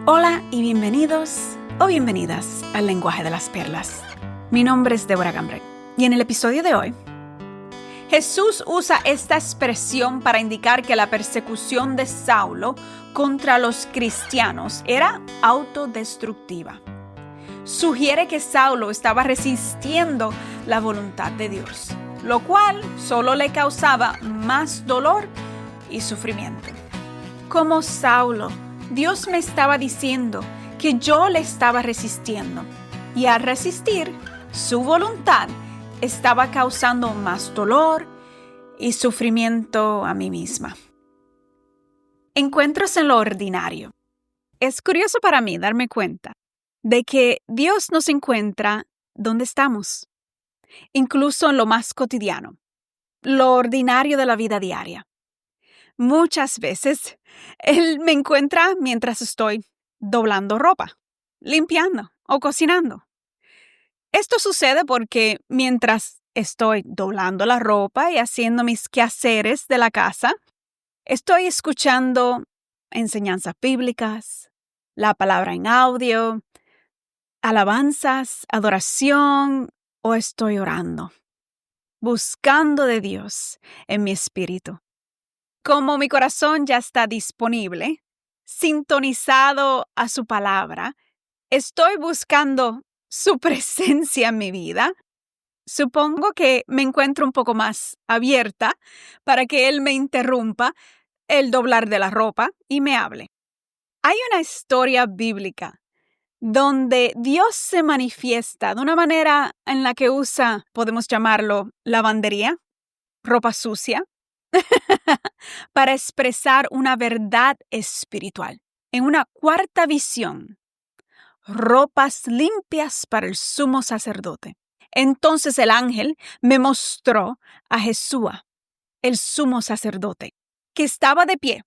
Hola y bienvenidos o bienvenidas al Lenguaje de las Perlas. Mi nombre es Deborah Gambrell y en el episodio de hoy, Jesús usa esta expresión para indicar que la persecución de Saulo contra los cristianos era autodestructiva. Sugiere que Saulo estaba resistiendo la voluntad de Dios, lo cual solo le causaba más dolor y sufrimiento. Como Saulo, Dios me estaba diciendo que yo le estaba resistiendo y al resistir, su voluntad estaba causando más dolor y sufrimiento a mí misma. Encuentros en lo ordinario. Es curioso para mí darme cuenta de que Dios nos encuentra donde estamos, incluso en lo más cotidiano, lo ordinario de la vida diaria. Muchas veces Él me encuentra mientras estoy doblando ropa, limpiando o cocinando. Esto sucede porque mientras estoy doblando la ropa y haciendo mis quehaceres de la casa, estoy escuchando enseñanzas bíblicas, la palabra en audio, alabanzas, adoración o estoy orando, buscando de Dios en mi espíritu. Como mi corazón ya está disponible, sintonizado a su palabra, estoy buscando su presencia en mi vida. Supongo que me encuentro un poco más abierta para que Él me interrumpa el doblar de la ropa y me hable. Hay una historia bíblica donde Dios se manifiesta de una manera en la que usa, podemos llamarlo, lavandería, ropa sucia, para expresar una verdad espiritual. En una cuarta visión, ropas limpias para el sumo sacerdote. Entonces el ángel me mostró a Jesús, el sumo sacerdote, que estaba de pie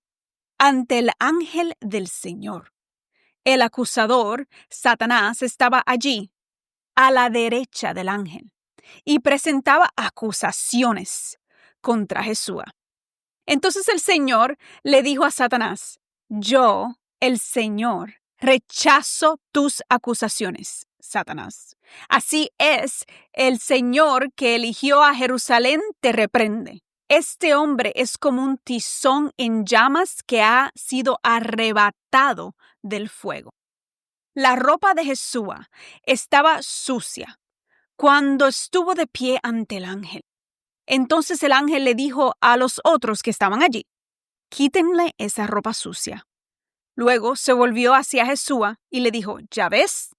ante el ángel del Señor. El acusador, Satanás, estaba allí, a la derecha del ángel, y presentaba acusaciones contra Jesús. Entonces el Señor le dijo a Satanás: yo, el Señor, rechazo tus acusaciones, Satanás. Así es, el Señor que eligió a Jerusalén te reprende. Este hombre es como un tizón en llamas que ha sido arrebatado del fuego. La ropa de Jesús estaba sucia cuando estuvo de pie ante el ángel. Entonces el ángel le dijo a los otros que estaban allí: quítenle esa ropa sucia. Luego se volvió hacia Jesús y le dijo: ¿ya ves?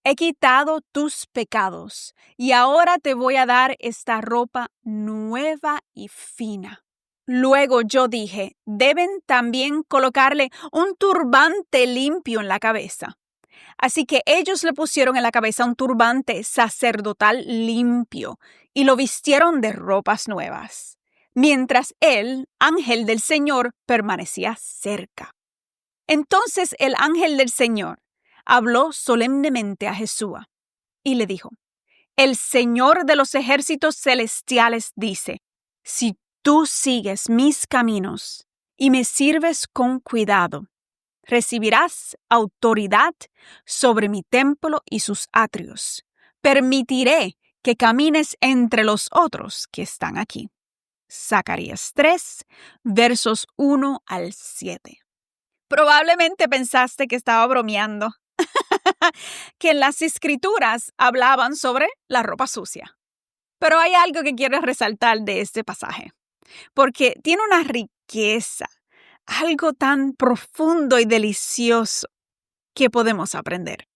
He quitado tus pecados y ahora te voy a dar esta ropa nueva y fina. Luego yo dije: deben también colocarle un turbante limpio en la cabeza. Así que ellos le pusieron en la cabeza un turbante sacerdotal limpio y lo vistieron de ropas nuevas, mientras el ángel del Señor permanecía cerca. Entonces el ángel del Señor habló solemnemente a Jesús y le dijo: el Señor de los ejércitos celestiales dice: si tú sigues mis caminos y me sirves con cuidado, recibirás autoridad sobre mi templo y sus atrios. Permitiré que camines entre los otros que están aquí. Zacarías 3, versos 1 al 7. Probablemente pensaste que estaba bromeando, que en las escrituras hablaban sobre la ropa sucia. Pero hay algo que quiero resaltar de este pasaje, porque tiene una riqueza, algo tan profundo y delicioso que podemos aprender.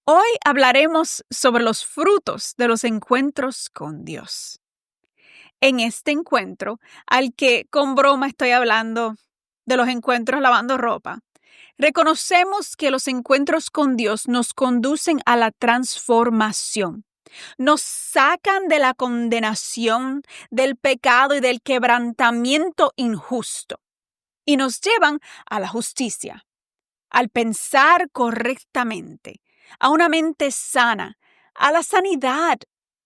Hoy hablaremos sobre los frutos de los encuentros con Dios. En este encuentro, al que con broma estoy hablando de los encuentros lavando ropa, reconocemos que los encuentros con Dios nos conducen a la transformación. Nos sacan de la condenación, del pecado y del quebrantamiento injusto y nos llevan a la justicia, al pensar correctamente, a una mente sana, a la sanidad,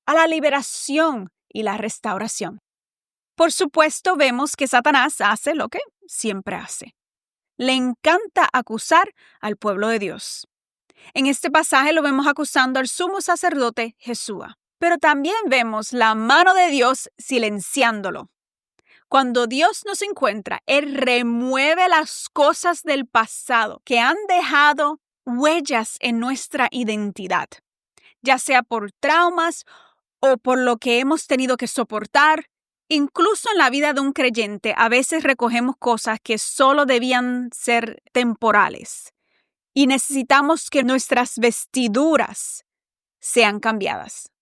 a la liberación y la restauración. Por supuesto, vemos que Satanás hace lo que siempre hace. le encanta acusar al pueblo de Dios. En este pasaje lo vemos acusando al sumo sacerdote Jesúa, pero también vemos la mano de Dios silenciándolo. Cuando Dios nos encuentra, Él remueve las cosas del pasado que han dejado huellas en nuestra identidad, ya sea por traumas o por lo que hemos tenido que soportar. Incluso en la vida de un creyente, a veces recogemos cosas que solo debían ser temporales y necesitamos que nuestras vestiduras sean cambiadas.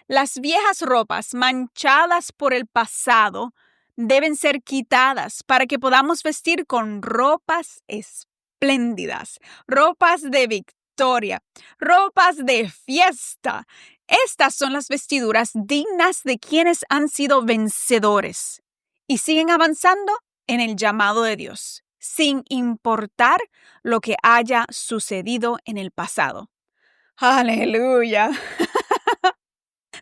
Las viejas ropas manchadas por el pasado deben ser quitadas para que podamos vestir con ropas espléndidas, ropas de victoria, ropas de fiesta. Estas son las vestiduras dignas de quienes han sido vencedores y siguen avanzando en el llamado de Dios, sin importar lo que haya sucedido en el pasado. ¡Aleluya!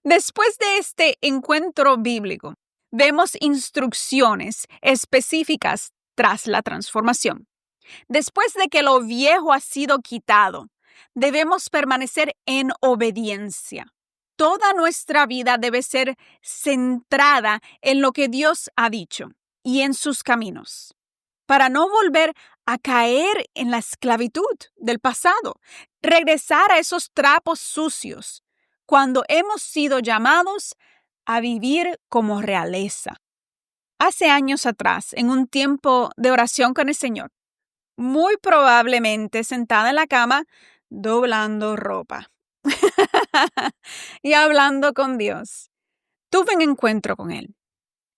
Después de este encuentro bíblico, vemos instrucciones específicas tras la transformación. Después de que lo viejo ha sido quitado, debemos permanecer en obediencia. Toda nuestra vida debe ser centrada en lo que Dios ha dicho y en sus caminos, para no volver a caer en la esclavitud del pasado, regresar a esos trapos sucios, cuando hemos sido llamados a vivir como realeza. Hace años atrás, en un tiempo de oración con el Señor, muy probablemente sentada en la cama, doblando ropa y hablando con Dios, tuve un encuentro con Él.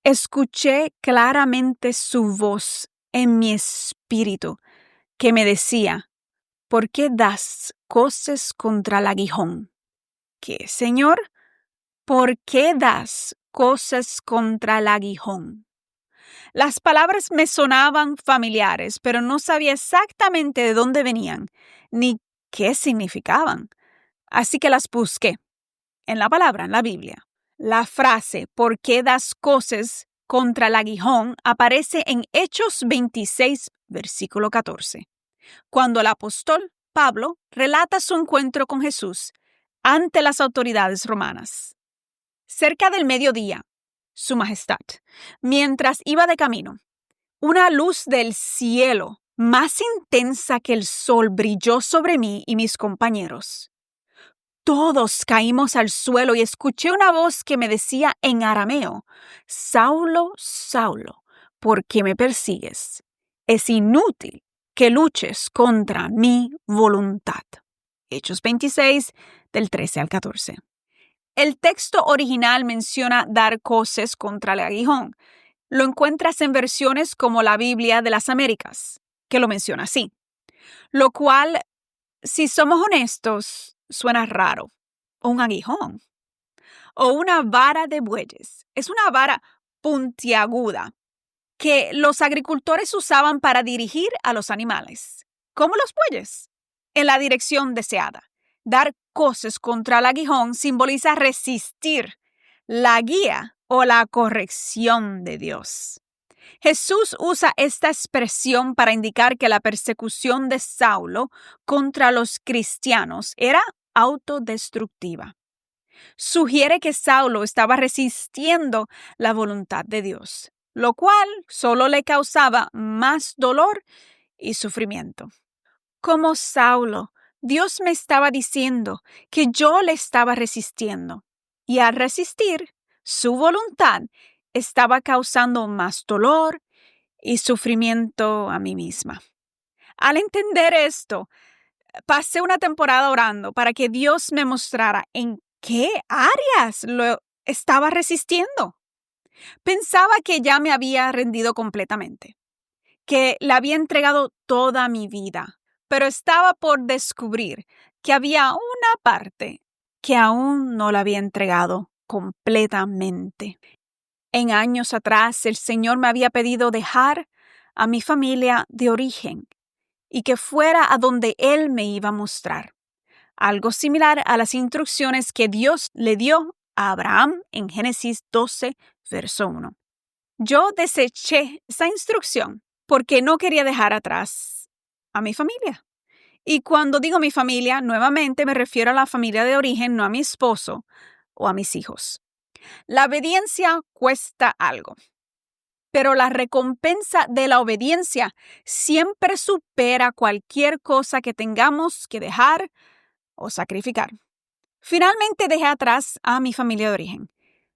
Escuché claramente su voz en mi espíritu que me decía: ¿por qué das coces contra el aguijón? ¿Qué, Señor? ¿Por qué das cosas contra el aguijón? Las palabras me sonaban familiares, pero no sabía exactamente de dónde venían ni qué significaban. Así que las busqué en la palabra, en la Biblia. La frase ¿por qué das cosas contra el aguijón? Aparece en Hechos 26, versículo 14, cuando el apóstol Pablo relata su encuentro con Jesús ante las autoridades romanas. Cerca del mediodía, Su Majestad, mientras iba de camino, una luz del cielo más intensa que el sol brilló sobre mí y mis compañeros. Todos caímos al suelo y escuché una voz que me decía en arameo: Saulo, Saulo, ¿por qué me persigues? Es inútil que luches contra mi voluntad. Hechos 26, del 13 al 14. El texto original menciona dar coces contra el aguijón. Lo encuentras en versiones como la Biblia de las Américas, que lo menciona así. Lo cual, si somos honestos, suena raro. Un aguijón o una vara de bueyes. Es una vara puntiaguda que los agricultores usaban para dirigir a los animales, como los bueyes, en la dirección deseada. Dar coces contra el aguijón simboliza resistir la guía o la corrección de Dios. Jesús usa esta expresión para indicar que la persecución de Saulo contra los cristianos era autodestructiva. Sugiere que Saulo estaba resistiendo la voluntad de Dios, lo cual solo le causaba más dolor y sufrimiento. Como Saulo, Dios me estaba diciendo que yo le estaba resistiendo, y al resistir su voluntad estaba causando más dolor y sufrimiento a mí misma. Al entender esto, pasé una temporada orando para que Dios me mostrara en qué áreas lo estaba resistiendo. Pensaba que ya me había rendido completamente, que le había entregado toda mi vida, pero estaba por descubrir que había una parte que aún no la había entregado completamente. En años atrás, el Señor me había pedido dejar a mi familia de origen y que fuera a donde Él me iba a mostrar. Algo similar a las instrucciones que Dios le dio a Abraham en Génesis 12, verso 1. Yo deseché esa instrucción porque no quería dejar atrás a mi familia. Y cuando digo mi familia, nuevamente me refiero a la familia de origen, no a mi esposo o a mis hijos. La obediencia cuesta algo, pero la recompensa de la obediencia siempre supera cualquier cosa que tengamos que dejar o sacrificar. Finalmente dejé atrás a mi familia de origen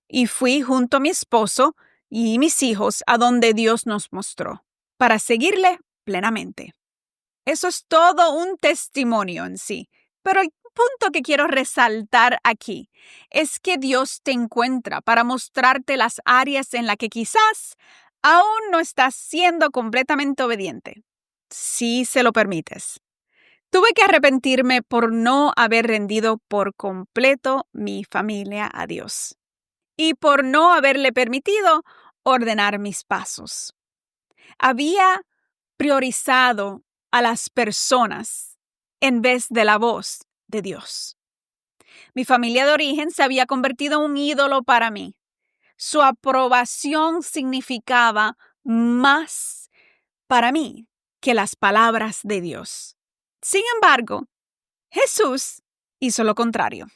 y fui junto a mi esposo y mis hijos a donde Dios nos mostró, para seguirle plenamente. Eso es todo un testimonio en sí, pero el punto que quiero resaltar aquí es que Dios te encuentra para mostrarte las áreas en las que quizás aún no estás siendo completamente obediente, si se lo permites. Tuve que arrepentirme por no haber rendido por completo mi familia a Dios y por no haberle permitido ordenar mis pasos. Había priorizado a las personas en vez de la voz de Dios. Mi familia de origen se había convertido en un ídolo para mí. Su aprobación significaba más para mí que las palabras de Dios. Sin embargo, Jesús hizo lo contrario.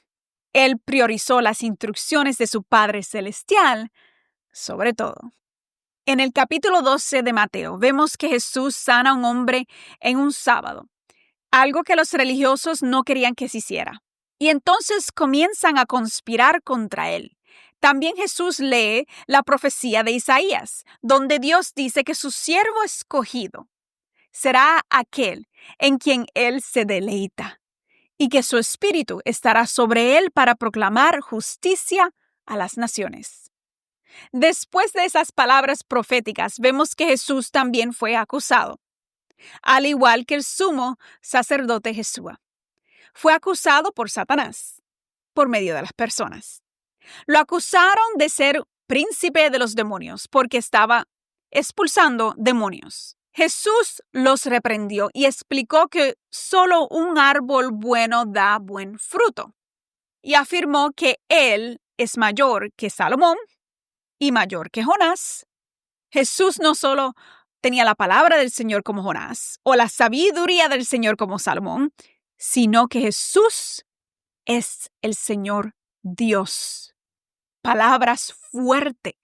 Él priorizó las instrucciones de su Padre Celestial sobre todo. En el capítulo 12 de Mateo vemos que Jesús sana a un hombre en un sábado, algo que los religiosos no querían que se hiciera. Y entonces comienzan a conspirar contra él. También Jesús lee la profecía de Isaías, donde Dios dice que su siervo escogido será aquel en quien él se deleita y que su espíritu estará sobre él para proclamar justicia a las naciones. Después de esas palabras proféticas, vemos que Jesús también fue acusado, al igual que el sumo sacerdote Jesús. Fue acusado por Satanás, por medio de las personas. Lo acusaron de ser príncipe de los demonios, porque estaba expulsando demonios. Jesús los reprendió y explicó que solo un árbol bueno da buen fruto. Y afirmó que él es mayor que Salomón y mayor que Jonás. Jesús no solo tenía la palabra del Señor como Jonás o la sabiduría del Señor como Salomón, sino que Jesús es el Señor Dios. Palabras fuertes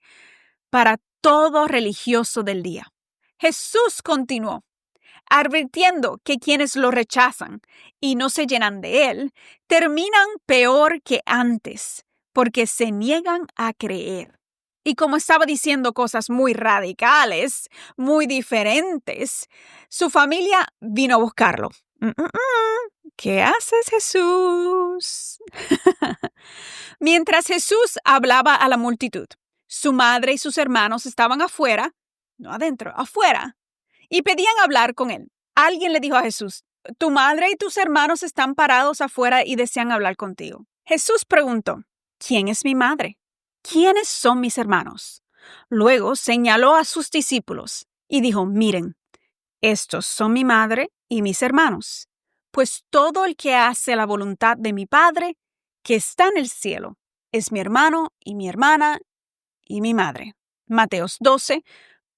para todo religioso del día. Jesús continuó, advirtiendo que quienes lo rechazan y no se llenan de él, terminan peor que antes, porque se niegan a creer. Y como estaba diciendo cosas muy radicales, muy diferentes, su familia vino a buscarlo. ¿Qué haces, Jesús? Mientras Jesús hablaba a la multitud, su madre y sus hermanos estaban afuera, no adentro, afuera, y pedían hablar con él. Alguien le dijo a Jesús, tu madre y tus hermanos están parados afuera y desean hablar contigo. Jesús preguntó, ¿quién es mi madre? ¿Quiénes son mis hermanos? Luego señaló a sus discípulos y dijo, miren, estos son mi madre y mis hermanos, pues todo el que hace la voluntad de mi Padre, que está en el cielo, es mi hermano y mi hermana y mi madre. Mateos 12,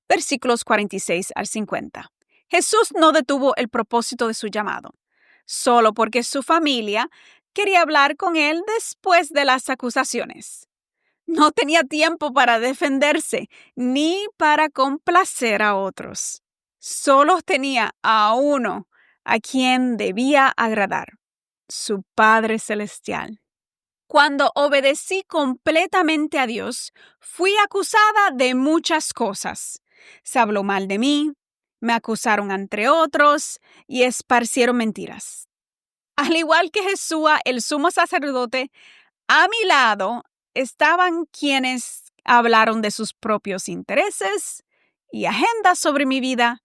versículos 46 al 50. Jesús no detuvo el propósito de su llamado, solo porque su familia quería hablar con él después de las acusaciones. No tenía tiempo para defenderse ni para complacer a otros. Solo tenía a uno a quien debía agradar, su Padre Celestial. Cuando obedecí completamente a Dios, fui acusada de muchas cosas. Se habló mal de mí, me acusaron entre otros y esparcieron mentiras. Al igual que Jesús, el sumo sacerdote, a mi lado estaban quienes hablaron de sus propios intereses y agendas sobre mi vida,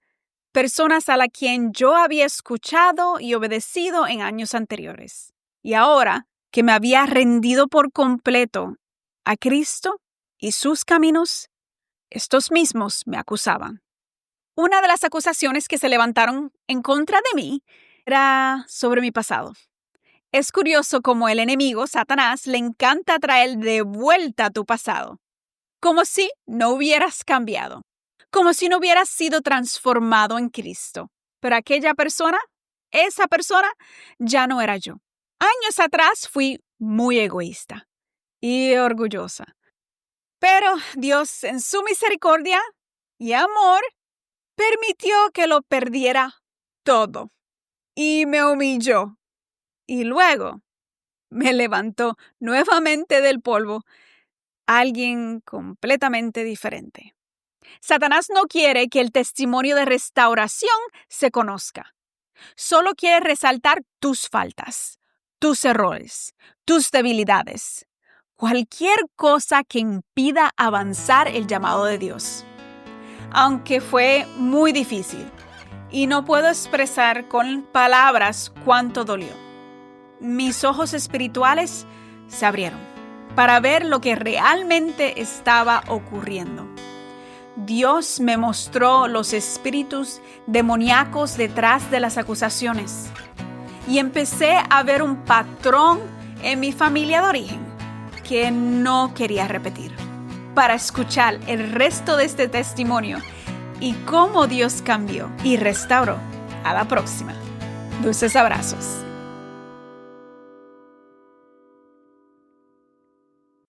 personas a las quien yo había escuchado y obedecido en años anteriores. Y ahora que me había rendido por completo a Cristo y sus caminos, estos mismos me acusaban. Una de las acusaciones que se levantaron en contra de mí era sobre mi pasado. Es curioso cómo el enemigo, Satanás, le encanta traer de vuelta tu pasado, como si no hubieras cambiado. como si no hubiera sido transformado en Cristo. Pero esa persona ya no era yo. Años atrás fui muy egoísta y orgullosa. Pero Dios, en su misericordia y amor, permitió que lo perdiera todo y me humilló. Y luego me levantó nuevamente del polvo, alguien completamente diferente. Satanás no quiere que el testimonio de restauración se conozca. Solo quiere resaltar tus faltas, tus errores, tus debilidades. Cualquier cosa que impida avanzar el llamado de Dios. Aunque fue muy difícil y no puedo expresar con palabras cuánto dolió. Mis ojos espirituales se abrieron para ver lo que realmente estaba ocurriendo. Dios me mostró los espíritus demoníacos detrás de las acusaciones y empecé a ver un patrón en mi familia de origen que no quería repetir. Para escuchar el resto de este testimonio y cómo Dios cambió y restauró. A la próxima. Dulces abrazos.